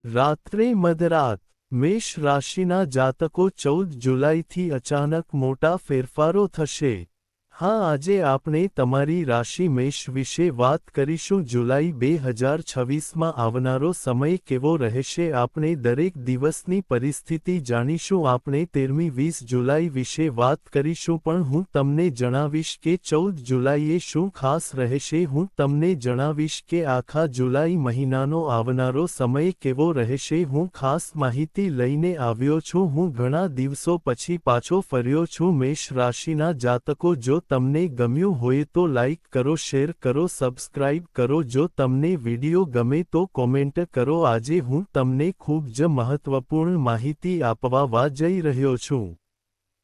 રાત્રે મધરાત મેષ રાશિના જાતકો 14 જુલાઈથી અચાનક મોટા ફેરફારો થશે। હા, આજે આપણે તમારી રાશિ મેષ વિશે વાત કરીશું। જુલાઈ 2026માં આવનારો સમય કેવો રહેશે, આપણે દરેક દિવસની પરિસ્થિતિ જાણીશું। આપણે 13મી 20 જુલાઈ વિશે વાત કરીશું, પણ હું તમને જણાવીશ કે 14 જુલાઈએ શું ખાસ રહેશે। હું તમને જણાવીશ કે આખા જુલાઈ મહિનાનો આવનારો સમય કેવો રહેશે। હું ખાસ માહિતી લઈને આવ્યો છું। હું ઘણા દિવસો પછી પાછો ફર્યો છું। મેષ રાશિના જાતકો, જો તમને ગમ્યું હોય તો લાઈક કરો, શેર કરો, સબસ્ક્રાઇબ કરો। જો તમને વિડિયો ગમે તો કોમેન્ટ કરો। આજે હું તમને ખૂબ જ મહત્વપૂર્ણ માહિતી આપવા જઈ રહ્યો છું।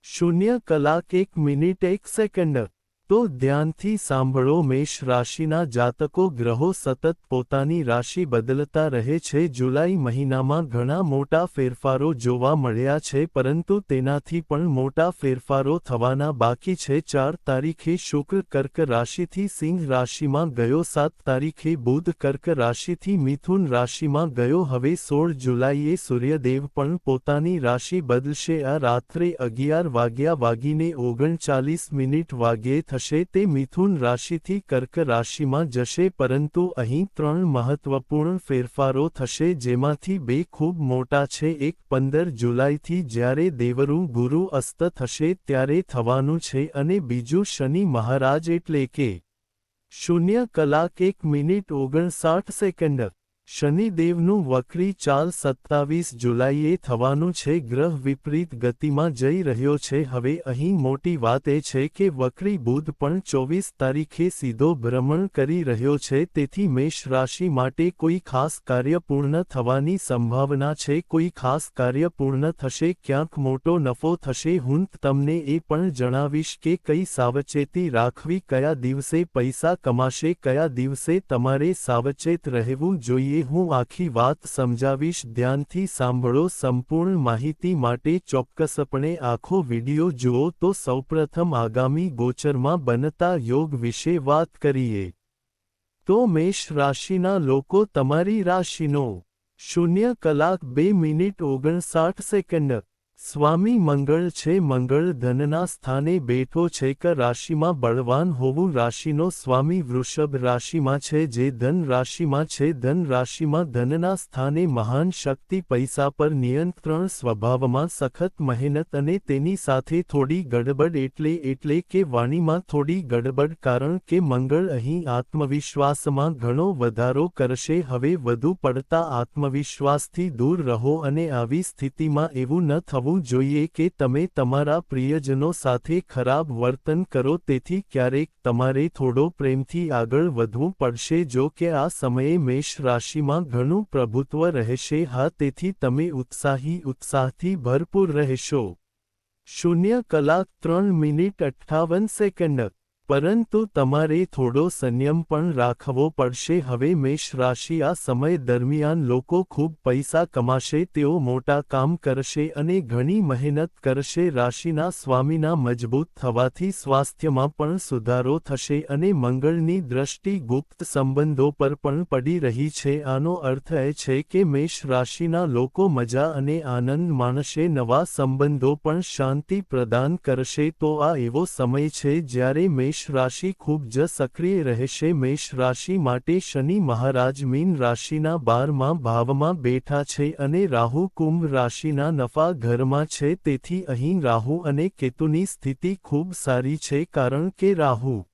0 કલાક 1 મિનિટ 1 સેકન્ડ। તો ધ્યાનથી સાંભળો। મેષ રાશિના જાતકો, ગ્રહો સતત પોતાની રાશિ બદલતા રહે છે। જુલાઈ મહિનામાં ઘણા મોટા ફેરફારો જોવા મળ્યા છે, પરંતુ તેનાથી પણ મોટા ફેરફારો થવાના બાકી છે। 4 તારીખે શુક્ર કર્ક રાશિથી સિંહ રાશિમાં ગયો। 7 તારીખે બુધ કર્ક રાશિથી મિથુન રાશિમાં ગયો। હવે 16 જુલાઈએ સૂર્યદેવ પણ પોતાની રાશિ બદલશે। આ રાત્રે 11:39 વાગ્યે થશે। તે મિથુન રાશિથી કર્ક રાશિમાં જશે, પરંતુ અહીં 3 મહત્વપૂર્ણ ફેરફારો થશે, જેમાંથી 2 ખૂબ મોટા છે। એક 15 જુલાઈથી જ્યારે દેવરુ ગુરુ અસ્ત થશે ત્યારે થવાનું છે, અને બીજું શનિ મહારાજ એટલે કે 0 કલાક 1 મિનિટ 59 સેકન્ડ। શનિદેવનું વક્રી ચાલ 27 જુલાઈએ થવાનું છે। ગ્રહ વિપરીત ગતિમાં જઈ રહ્યો છે। હવે અહીં મોટી વાત એ છે કે વક્રી બુધ પણ 24 તારીખે સીધો ભ્રમણ કરી રહ્યો છે। તેથી મેષ રાશિ માટે કોઈ ખાસ કાર્ય પૂર્ણ થવાની સંભાવના છે। કોઈ ખાસ કાર્ય પૂર્ણ થશે, ક્યાંક મોટો નફો થશે। હું તમને એ પણ જણાવીશ કે કઈ સાવચેતી રાખવી, કયા દિવસે પૈસા કમાશે, કયા દિવસે તમારે સાવચેત રહેવું જોઈએ। હું આખી વાત સમજાવીશ, ધ્યાનથી સાંભળો। સંપૂર્ણ માહિતી માટે ચોક્કસપણે આખો વિડિયો જુઓ। તો સૌપ્રથમ આગામી ગોચરમાં બનતા યોગ વિશે વાત કરીએ। તો મેષ રાશિના લોકો, તમારી રાશિનો 0 કલાક 2 મિનિટ 59 સેકન્ડ સ્વામી મંગળ છે। મંગળ ધનના સ્થાને બેઠો છે। ક રાશિમાં બળવાન હોવું। રાશિનો સ્વામી વૃષભ રાશિમાં છે, જે ધન રાશિમાં છે। ધન રાશિમાં ધનના સ્થાને મહાન શક્તિ, પૈસા પર નિયંત્રણ, સ્વભાવમાં સખત મહેનત અને તેની સાથે થોડી ગડબડ, એટલે કે વાણીમાં થોડી ગડબડ, કારણ કે મંગળ અહીં આત્મવિશ્વાસમાં ઘણો વધારો કરશે। હવે વધુ પડતા આત્મવિશ્વાસથી દૂર રહો, અને આવી સ્થિતિમાં એવું ન થવું જોઈએ કે તમે તમારા પ્રિયજનો સાથે ખરાબ વર્તન કરો। તેથી ક્યારેક તમારે થોડો પ્રેમથી આગળ વધવું પડશે। જો કે આ સમયે મેષ રાશિમાં ઘણું પ્રભુત્વ રહેશે। હા, તેથી તમે ઉત્સાહથી ભરપૂર રહેશો। 0 કલાક 3 મિનિટ 58 સેકન્ડ। પરંતુ તમારે થોડો સંયમ પણ રાખવો પડશે। હવે મેષ રાશિ, આ સમય દરમિયાન લોકો ખૂબ પૈસા કમાશે, તેઓ મોટા કામ કરશે અને ઘણી મહેનત કરશે। રાશિના સ્વામીના મજબૂત થવાથી સ્વાસ્થ્યમાં પણ સુધારો થશે, અને મંગળની દ્રષ્ટિ ગુપ્ત સંબંધો પર પણ પડી રહી છે। આનો અર્થ એ છે કે મેષ રાશિના લોકો મજા અને આનંદ માણશે, નવા સંબંધો પણ શાંતિ પ્રદાન કરશે। તો આ એવો સમય છે જ્યારે મેષ રાશિ ખૂબ જ સક્રિય રહેશે। મેષ રાશિ માટે શનિ મહારાજ મીન રાશિના 12મા ભાવમાં બેઠા છે, અને રાહુ કુંભ રાશિના નફા ઘરમાં છે। તેથી અહીં રાહુ અને કેતુની સ્થિતિ ખૂબ સારી છે, કારણ કે રાહુ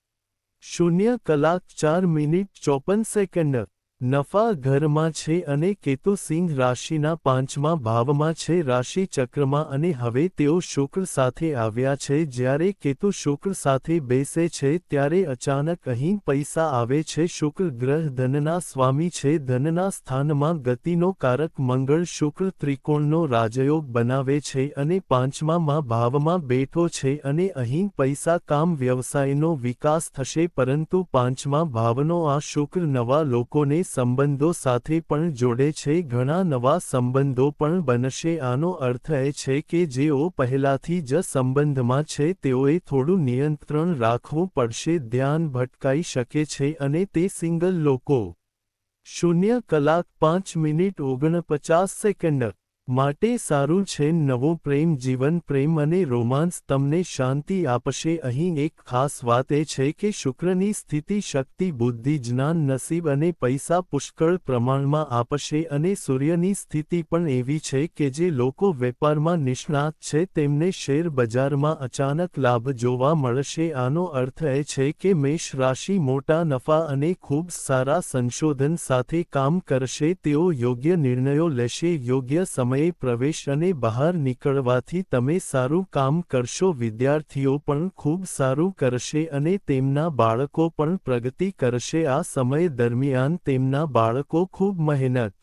0 કલાક 4 મિનિટ 54 સેકન્ડ નફા ઘરમાં છે, અને કેતુ સિંહ રાશિના 5મા ભાવમાં છે, રાશિ ચક્રમાં। અને હવે તેઓ શુક્ર સાથે આવ્યા છે। જ્યારે કેતુ શુક્ર સાથે બેસે છે ત્યારે અચાનક અહીં પૈસા આવે છે। શુક્ર ગ્રહ ધનના સ્વામી છે। ધનના સ્થાનમાં ગતિનો કારક મંગળ શુક્ર ત્રિકોણનો રાજયોગ બનાવે છે, અને 5મા ભાવમાં બેઠો છે, અને અહીં પૈસા, કામ, વ્યવસાયનો વિકાસ થશે। પરંતુ 5મા ભાવનો આ શુક્ર નવા લોકોને સંબંધો સાથે પણ જોડે છે। ઘણા નવા સંબંધો પણ બનશે। આનો અર્થ એ છે કે જેઓ પહેલાથી જ સંબંધમાં છે તેઓએ થોડું નિયંત્રણ રાખવું પડશે। ધ્યાન ભટકાઈ શકે છે, અને તે સિંગલ લોકો 0 કલાક 5 મિનિટ 49 સેકન્ડ માટે સારું છે નવો પ્રેમ જીવન પ્રેમ અને રોમાંસ તમને શાંતિ આપશે અહીં એક ખાસ વાત એ છે કે શુક્રની સ્થિતિ શક્તિ બુદ્ધિ જ્ઞાન નસીબ અને પૈસા પુષ્કળ પ્રમાણમાં આપશે અને સૂર્યની સ્થિતિ પણ એવી છે કે જે લોકો વેપારમાં નિષ્ણાત છે તેમને શેર બજારમાં અચાનક લાભ જોવા મળશે આનો અર્થ એ છે કે મેષ રાશિ મોટા નફા અને ખૂબ સારા સંશોધન સાથે કામ કરશે તેઓ યોગ્ય નિર્ણયો લેશે યોગ્ય સમય પ્રવેશ અને બહાર નીકળવાથી તમે સારું કામ કરશો વિદ્યાર્થીઓ પણ ખૂબ સારું કરશે અને તેમના બાળકો પણ પ્રગતિ કરશે આ સમય દરમિયાન તેમના બાળકો ખૂબ મહેનત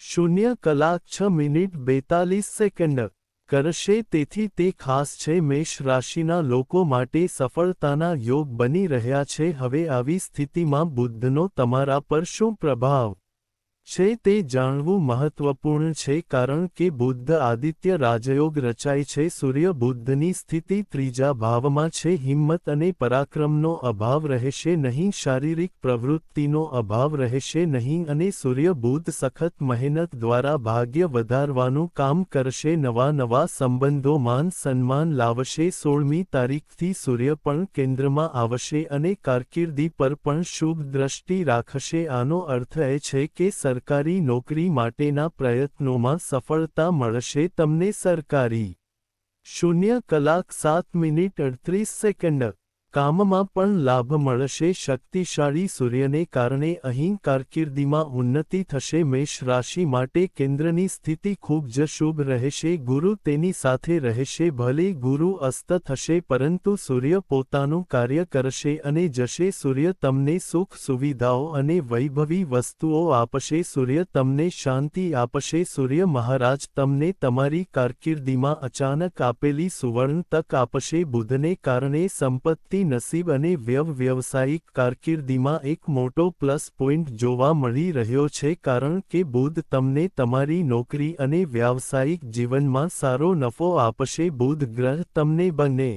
0 કલાક 6 મિનિટ 42 સેકન્ડ કરશે તેથી તે ખાસ છે મેષ રાશિના લોકો માટે સફળતાના યોગ બની રહ્યા છે હવે આવી સ્થિતિમાં બુધનો તમારા પર શું પ્રભાવ છે તે જાણવું મહત્વપૂર્ણ છે કારણ કે બુધ આદિત્ય રાજયોગ રચાય છે સૂર્ય બુધની સ્થિતિ ત્રીજા ભાવમાં છે હિંમત અને પરાક્રમનો અભાવ રહેશે નહીં શારીરિક પ્રવૃત્તિનો અભાવ રહેશે નહીં અને સૂર્ય બુધ સખત મહેનત દ્વારા ભાગ્ય વધારવાનું કામ કરશે નવા સંબંધો માન સન્માન લાવશે 16મી તારીખથી સૂર્ય પણ કેન્દ્રમાં આવશે અને કારકિર્દી પર પણ શુભ દ્રષ્ટિ રાખશે આનો અર્થ એ છે કે સરકારી નોકરી માટેના પ્રયત્નોમાં સફળતા મળશે તમને સરકારી 0 કલાક 7 મિનિટ 38 સેકન્ડ કામમાં પણ લાભ મળશે શક્તિશાળી સૂર્યને કારણે અહીં કારકિર્દીમાં ઉન્નતિ થશે મેષ રાશિ માટે કેન્દ્રની સ્થિતિ ખૂબ જ શુભ રહેશે ગુરુ તેની સાથે રહેશે ભલે ગુરુ અસ્ત થશે પરંતુ સૂર્ય પોતાનું કાર્ય કરશે અને જશે સૂર્ય તમને સુખ સુવિધાઓ અને વૈભવી વસ્તુઓ આપશે સૂર્ય તમને શાંતિ આપશે સૂર્ય મહારાજ તમને તમારી કારકિર્દીમાં અચાનક આપેલી સુવર્ણ તક આપશે બુધને કારણે સંપત્તિ નસીબ અને વ્યવસાયિક કારકિર્દીમાં એક મોટો પ્લસ પોઈન્ટ જોવા મળી રહ્યો છે કારણ કે બુધ તમને તમારી નોકરી અને વ્યાવસાયિક જીવનમાં સારો નફો આપશે બુધ ગ્રહ તમને બંને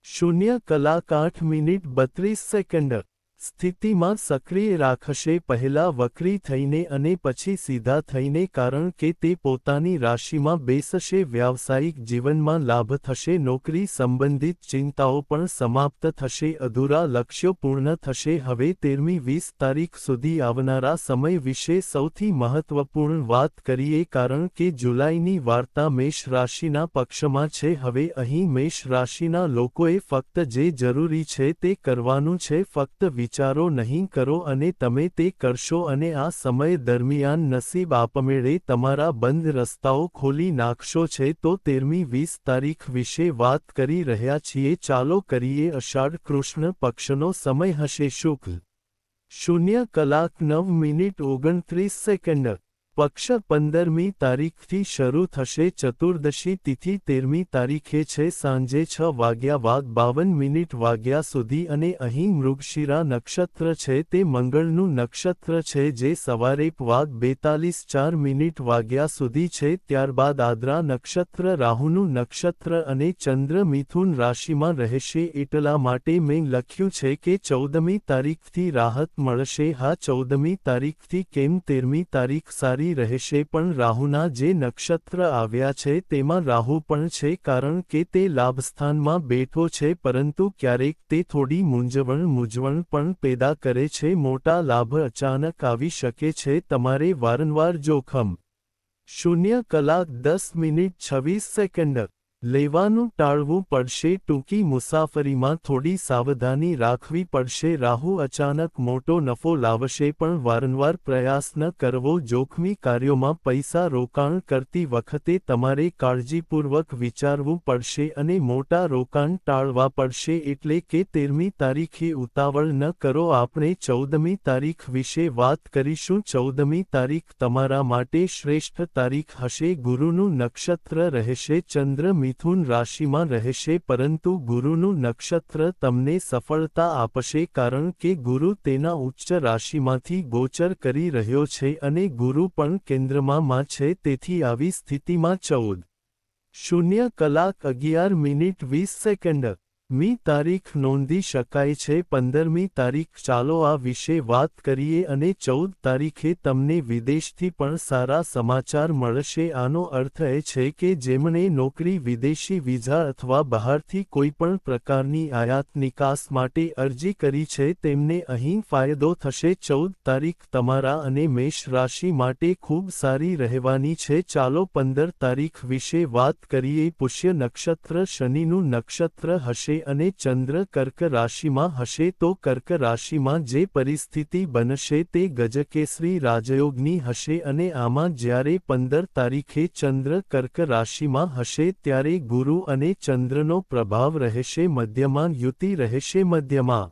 0 કલાક 8 મિનિટ 32 સેકન્ડ સ્થિતિમાં સક્રિય રાખશે પહેલા વક્રી થઈને અને પછી સીધા થઈને કારણ કે તે પોતાની રાશિમાં બેસશે વ્યાવસાયિક જીવનમાં લાભ થશે નોકરી સંબંધિત ચિંતાઓ પણ સમાપ્ત થશે અધૂરા લક્ષ્યો પૂર્ણ થશે હવે 13મી 20 તારીખ સુધી આવનારા સમય વિશે સૌથી મહત્વપૂર્ણ વાત કરીએ કારણ કે જુલાઈની વાર્તા મેષ રાશિના પક્ષમાં છે હવે અહીં મેષ રાશિના લોકોએ ફક્ત જે જરૂરી છે તે કરવાનું છે ફક્ત વિચારો નહીં કરો અને તમે તે કરશો અને આ સમય દરમિયાન નસીબ આપમેળે તમારા બંધ રસ્તાઓ ખોલી નાખશો છે તો 13મી 20 તારીખ વિશે વાત કરી રહ્યા છીએ ચાલો કરીએ અષાઢ કૃષ્ણ પક્ષનો સમય હશે શુક્લ 0 કલાક 9 મિનિટ 29 સેકન્ડ પક્ષ 15મી તારીખથી શરૂ થશે ચતુર્દશી તિથિ 13મી તારીખે છે સાંજે 6 વાગ્યા 52 મિનિટ વાગ્યા સુધી અને અહીં મૃગશિરા નક્ષત્ર છે તે મંગળનું નક્ષત્ર છે જે સવારે 42 મિનિટ વાગ્યા સુધી છે ત્યારબાદ આદ્રા નક્ષત્ર રાહુનું નક્ષત્ર અને ચંદ્ર મિથુન રાશિમાં રહેશે એટલા માટે મેં લખ્યું છે કે 14મી તારીખથી રાહત મળશે હા 14મી તારીખથી કેમ 13મી તારીખ સારી રહેશે પણ રાહુના જે નક્ષત્ર આવ્યા છે તેમાં રાહુ પણ છે કારણ કે તે લાભસ્થાનમાં બેઠો છે પરંતુ ક્યારેક તે થોડી મૂંઝવણ પણ પેદા કરે છે મોટા લાભ અચાનક આવી શકે છે તમારે વારંવાર જોખમ 0 કલાક 10 મિનિટ 26 સેકન્ડ લેવાનું ટાળવું પડશે ટૂંકી મુસાફરીમાં થોડી સાવધાની રાખવી પડશે રાહુ અચાનક મોટો નફો લાવશે પણ વારંવાર પ્રયાસ ન કરવો જોખમી કાર્યોમાં પૈસા રોકાણ કરતી વખતે તમારે કાળજીપૂર્વક વિચારવું પડશે અને મોટા રોકાણ ટાળવા પડશે એટલે કે 13મી તારીખે ઉતાવળ ન કરો આપણે 14મી તારીખ વિશે વાત કરીશું 14મી તારીખ તમારા માટે શ્રેષ્ઠ તારીખ હશે ગુરુનું નક્ષત્ર રહેશે ચંદ્ર મિથુન રાશિમાં રહેશે પરંતુ ગુરુનું નક્ષત્ર તમને સફળતા આપશે કારણ કે ગુરુ તેના ઉચ્ચ રાશિમાંથી ગોચર કરી રહ્યો છે અને ગુરુ પણ કેન્દ્રમાં છે તેથી આવી સ્થિતિમાં 0 કલાક 11 મિનિટ 20 સેકન્ડ મી તારીખ નોંધી શકાય છે 15મી તારીખ ચાલો આ વિશે વાત કરીએ અને 14 તારીખે તમને વિદેશથી પણ સારા સમાચાર મળશે આનો અર્થ એ છે કે જેમણે નોકરી વિદેશી વિઝા અથવા બહારથી કોઈપણ પ્રકારની આયાત નિકાસ માટે અરજી કરી છે તેમને અહીં ફાયદો થશે 14 તારીખ તમારા અને મેષ રાશિ માટે ખૂબ સારી રહેવાની છે ચાલો 15 તારીખ વિશે વાત કરીએ પુષ્ય નક્ષત્ર શનિનું નક્ષત્ર હશે અને ચંદ્ર કર્ક રાશિમાં હશે તો કર્ક રાશિમાં જે પરિસ્થિતિ બનશે તે ગજકેસરી રાજયોગની હશે અને આમાં જ્યારે 15 તારીખે ચંદ્ર કર્ક રાશિમાં હશે ત્યારે ગુરુ અને ચંદ્રનો પ્રભાવ રહેશે મધ્યમાં યુતિ રહેશે મધ્યમાં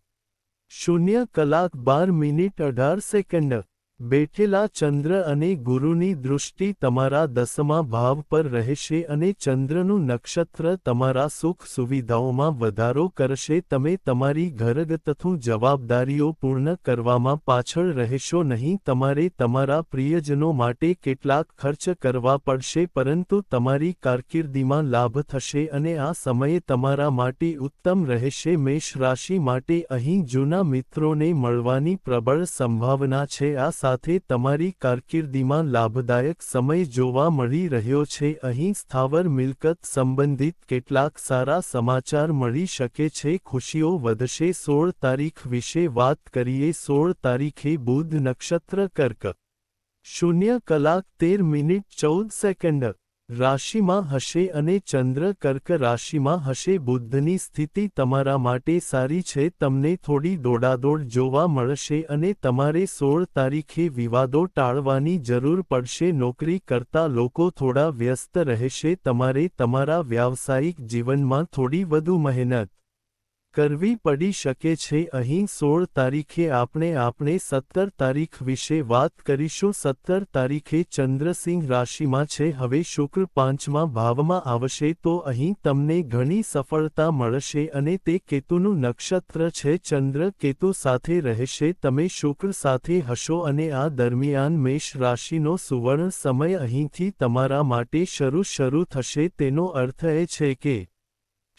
0 કલાક 12 મિનિટ 18 સેકન્ડ બેઠેલા ચંદ્ર અને ગુરુની દૃષ્ટિ તમારા 10મા ભાવ પર રહેશે અને ચંદ્રનું નક્ષત્ર તમારા સુખ સુવિધાઓમાં વધારો કરશે તમે તમારી ઘરગથ્થુ જવાબદારીઓ પૂર્ણ કરવામાં પાછળ રહેશો નહીં તમારે તમારા પ્રિયજનો માટે કેટલાક ખર્ચ કરવા પડશે પરંતુ તમારી કારકિર્દીમાં લાભ થશે અને આ સમયે તમારા માટે ઉત્તમ રહેશે મેષ રાશિ માટે અહીં જૂના મિત્રોને મળવાની પ્રબળ સંભાવના છે આ સાથે તમારી કારકિર્દીમાં લાભદાયક સમય જોવા મળી રહ્યો છે અહીં સ્થાવર મિલકત સંબંધિત કેટલાક સારા સમાચાર મળી શકે છે ખુશીઓ વધશે 16 તારીખ વિશે વાત કરીએ 16 તારીખે બુધ નક્ષત્ર કર્ક 0 કલાક 13 મિનિટ 14 સેકન્ડ રાશિમાં હશે અને ચંદ્ર કર્ક રાશિમાં હશે બુધની સ્થિતિ તમારા માટે સારી છે તમને થોડી દોડાદોડ જોવા મળશે અને તમારે 16 તારીખે વિવાદો ટાળવાની જરૂર પડશે નોકરી કરતા લોકો થોડા વ્યસ્ત રહેશે તમારે તમારા વ્યાવસાયિક જીવનમાં થોડી વધુ મહેનત કરવી પડી શકે છે અહીં 16 તારીખે આપણે 17 તારીખ વિશે વાત કરીશું 17 તારીખે ચંદ્ર સિંહ રાશિમાં છે હવે શુક્ર 5મા ભાવમાં આવશે તો અહીં તમને ઘણી સફળતા મળશે અને તે કેતુનું નક્ષત્ર છે ચંદ્ર કેતુ સાથે રહેશે તમે શુક્ર સાથે હશો અને આ દરમિયાન મેષ રાશિનો સુવર્ણ સમય અહીંથી તમારા માટે શરૂ થશે તેનો અર્થ એ છે કે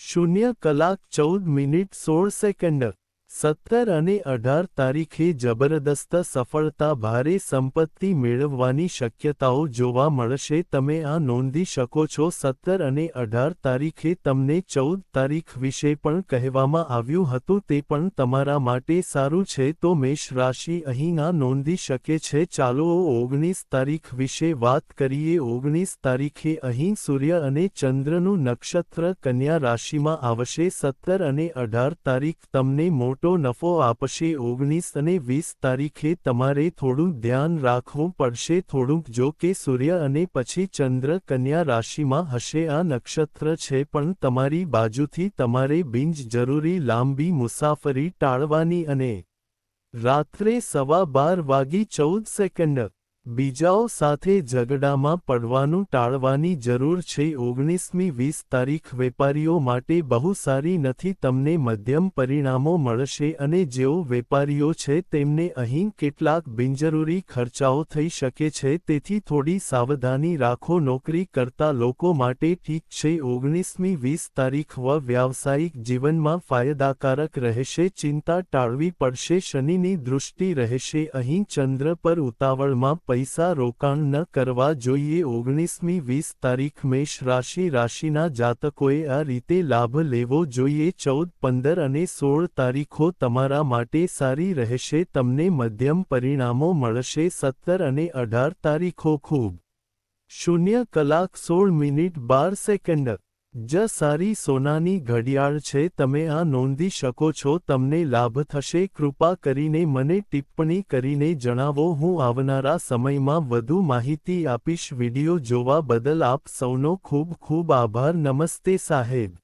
0 કલાક 14 મિનિટ 16 સેકન્ડ 17 અને 18 તારીખે જબરદસ્ત સફળતા ભારે સંપત્તિ મેળવવાની શક્યતાઓ જોવા મળશે તમે આ નોંધી શકો છો 17 અને 18 તારીખે તમને 14 તારીખ વિશે પણ કહેવામાં આવ્યું હતું તે પણ તમારા માટે સારું છે તો મેષ રાશિ અહીં આ નોંધી શકે છે ચાલો 19 તારીખ વિશે વાત કરીએ 19 તારીખે અહીં સૂર્ય અને ચંદ્રનું નક્ષત્ર કન્યા રાશિમાં આવશે 17 અને 18 તારીખ તમને મોટો નફો આપશે 19 અને 20 તારીખે તમારે થોડું ધ્યાન રાખવું પડશે થોડુંક જો કે સૂર્ય અને પછી ચંદ્ર કન્યા રાશિમાં હશે આ નક્ષત્ર છે પણ તમારી બાજુથી તમારે બિનજરૂરી લાંબી મુસાફરી ટાળવાની અને રાત્રે 12:14 બીજાઓ સાથે ઝઘડામાં પડવાનું ટાળવાની જરૂર છે 19મી 20 તારીખ વેપારીઓ માટે બહુ સારી નથી તમને મધ્યમ પરિણામો મળશે અને જેઓ વેપારીઓ છે તેમને અહીં કેટલાક બિનજરૂરી ખર્ચાઓ થઈ શકે છે તેથી થોડી સાવધાની રાખો નોકરી કરતા લોકો માટે ઠીક છે 19મી 20 તારીખ વ્યાવસાયિક જીવનમાં ફાયદાકારક રહેશે ચિંતા ટાળવી પડશે શનિની દૃષ્ટિ રહેશે અહીં ચંદ્ર પર ઉતાવળમાં પૈસા રોકાણ ન કરવા જોઈએ 19મી 20 તારીખ મેષ રાશિના જાતકોએ આ રીતે લાભ લેવો જોઈએ 14 15 અને 16 તારીખો તમારા માટે સારી રહેશે તમને મધ્યમ પરિણામો મળશે 17 અને 18 તારીખો ખૂબ 0 કલાક 16 મિનિટ 12 સેકન્ડ સારી સોનાની ઘડિયાળ છે તમે આ નોંધી શકો છો તમને લાભ થશે કૃપા કરીને મને ટિપ્પણી કરીને જણાવો હું આવનારા સમયમાં વધુ માહિતી આપીશ વિડિયો જોવા બદલ આપ સૌનો ખૂબ ખૂબ આભાર નમસ્તે સાહેબ।